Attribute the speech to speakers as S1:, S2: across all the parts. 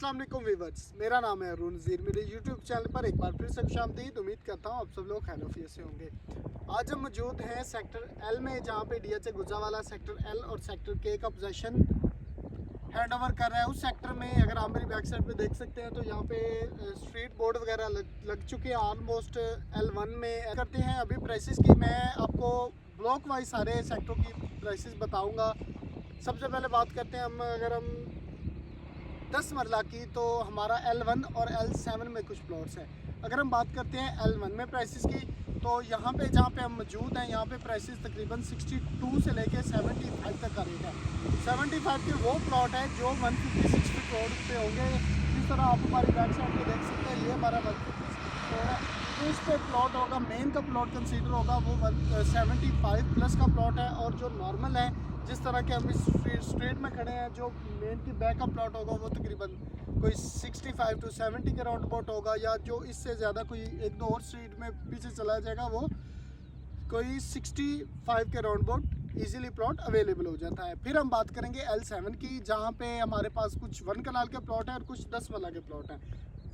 S1: अस्सलाम वालेकुम व्यूअर्स, मेरा नाम है अरुण नज़ीर। मेरे यूट्यूब चैनल पर एक बार फिर से खुशामदीद। उम्मीद करता हूँ आप सब लोग खैरियत से होंगे। आज हम मौजूद हैं सेक्टर एल में, जहाँ पे डीएचए गुजरावाला सेक्टर एल और सेक्टर के का पोजेशन हैंड ओवर कर रहा है। उस सेक्टर में अगर आप मेरी बैक साइड पे देख सकते हैं तो यहाँ पे स्ट्रीट बोर्ड वगैरह लग चुके हैं ऑलमोस्ट। L1 में करते हैं अभी प्राइसेस की। मैं आपको ब्लॉक वाइज सारे सेक्टरों की प्राइसेस बताऊँगा। सबसे पहले बात करते हैं अगर हम 10 मरला की, तो हमारा L1 और L7 में कुछ प्लॉट्स हैं। अगर हम बात करते हैं L1 में प्राइसेस की, तो यहाँ पे जहाँ पे हम मौजूद हैं यहाँ पे प्राइसेस तकरीबन 62 से लेके 75 तक का रेट है। 75 के वो प्लॉट है जो 156 फीट रोड पे होंगे। इस तरह आप हमारी बैक साइड पे देख सकते हैं, ये हमारा 156 रोड है। तो इस पे प्लॉट होगा, मेन का प्लॉट कंसीडर होगा वो 75 प्लस का प्लॉट है। और जो नॉर्मल है, जिस तरह के हम इस स्ट्रीट में खड़े हैं, जो मेन की बैक का प्लॉट होगा वो तकरीबन कोई 65 to 70 के राउंड अबाउट होगा, या जो इससे ज़्यादा कोई एक दो और स्ट्रीट में पीछे चला जाएगा वो कोई 65 के round about easily plot available हो जाता है। फिर हम बात करेंगे L7 की, जहाँ पे हमारे पास कुछ 1 कनाल के प्लॉट हैं और कुछ 10 मरला के प्लॉट हैं।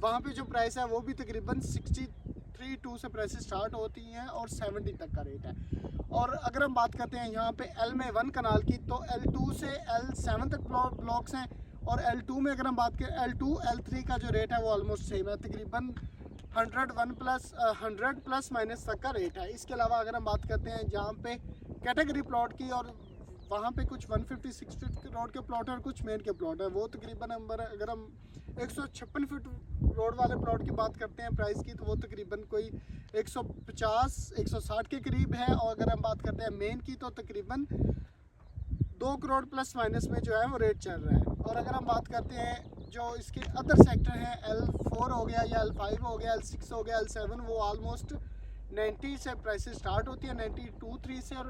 S1: वहाँ पे जो प्राइस है वो भी तकरीबन 63 से प्राइसेस स्टार्ट होती हैं और 70 तक का रेट है। और अगर हम बात करते हैं यहाँ पे L में 1 कनाल की, तो L2 से L7 तक ब्लॉक्स हैं। और L2 में अगर हम बात करें, L2 L3 का जो रेट है वो ऑलमोस्ट सेम है, तकरीबन 100 प्लस माइनस तक का रेट है। इसके अलावा अगर हम बात करते हैं जहाँ पे कैटेगरी प्लॉट की, और वहाँ पे कुछ 156 फीट रोड के प्लॉट है और कुछ मेन के प्लॉट है, वो तकरीबन अगर हम 156 फीट रोड वाले प्लॉट की बात करते हैं प्राइस की, तो वो तकरीबन कोई 150-160 के करीब है। और अगर हम बात करते हैं मेन की, तो तकरीबन 2 करोड़ प्लस माइनस में जो है वो रेट चल रहा है। और अगर हम बात करते हैं जो इसके अदर सेक्टर हैं, L4 हो गया या L5 हो गया, L6 हो गया, L7, वो ऑलमोस्ट 90 से प्राइसेस स्टार्ट होती है, 92-3 से, और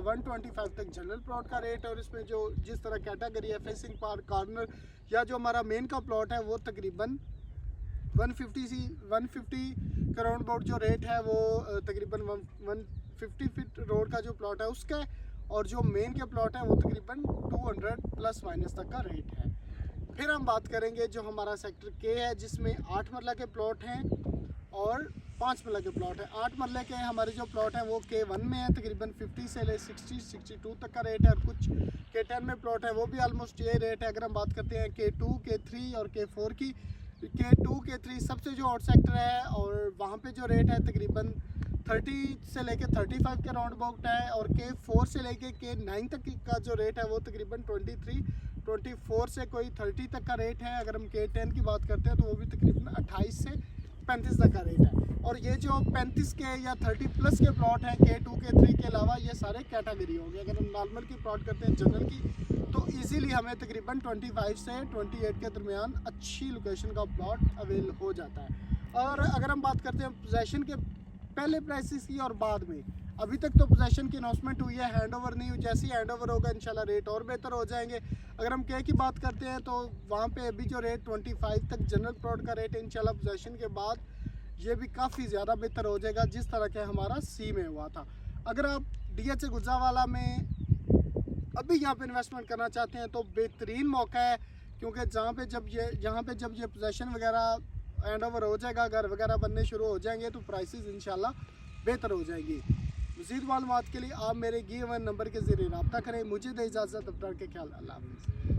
S1: 125 तक जनरल प्लॉट का रेट है। और इसमें जो जिस तरह कैटेगरी है, फेसिंग पार्क, कॉर्नर, या जो हमारा मेन का प्लॉट है वो तकरीबन 150 करोड़ बोर्ड जो रेट है वो तकरीबन 150 फीट रोड का जो प्लॉट है उसका, और जो मेन के प्लॉट है वो तकरीबन 200 प्लस माइनस तक का रेट है। फिर हम बात करेंगे जो हमारा सेक्टर के है, जिसमें 8 मरला के प्लॉट हैं और 5 मरला के प्लॉट है। 8 मरले के हमारे जो प्लॉट हैं वो K1 में है, तकरीबन 50 से ले 60-62 तक का रेट है। और कुछ K10 में प्लॉट है, वो भी ऑलमोस्ट ये रेट है। अगर हम बात करते हैं K2, K3 और K4 की, K2 K3 सबसे जो आउट सेक्टर है, और वहाँ पे जो रेट है तकरीबन 30 से लेके 35 के राउंड अबाउट है। और K4 से लेके K9 तक का जो रेट है वो तकरीबन 23-24 से कोई 30 तक का रेट है। अगर हम K10 की बात करते हैं तो वो भी तकरीबन 28 से 35 तक का रेट है। और ये जो 35 के या 30 प्लस के प्लॉट हैं K2 K3 के अलावा, ये सारे कैटेगरी होंगे। अगर हम नॉर्मल की प्लॉट करते हैं जनरल की, तो इजीली हमें तकरीबन 25 से 28 के दरमियान अच्छी लोकेशन का प्लॉट अवेल हो जाता है। और अगर हम बात करते हैं पोजेशन के पहले प्राइसेस की और बाद में, अभी तक तो पोजेशन की अनाउंसमेंट हुई है, हैंड ओवर नहीं हुई। जैसे ही हैंड ओवर होगा इंशाल्लाह रेट और बेहतर हो जाएंगे। अगर हम के की बात करते हैं तो वहाँ पे अभी जो रेट 25 तक जनरल प्लॉट का रेट है, इंशाल्लाह पोजेशन के बाद ये भी काफ़ी ज़्यादा बेहतर हो जाएगा, जिस तरह के हमारा सी में हुआ था। अगर आप डीएचए गुजरावाला में अभी यहाँ पे इन्वेस्टमेंट करना चाहते हैं तो बेहतरीन मौका है, क्योंकि यहाँ पे जब ये पोजेशन वगैरह हैंड ओवर हो जाएगा, घर वगैरह बनने शुरू हो जाएंगे, तो प्राइसेस इंशाल्लाह बेहतर हो जाएंगी। मज़ीद मालूमात के लिए आप मेरे गिवन नंबर के ज़रिए रब्ता करें। मुझे दे इजाज़त, अपना के ख्याल, अल्लाह हाफ़िज़।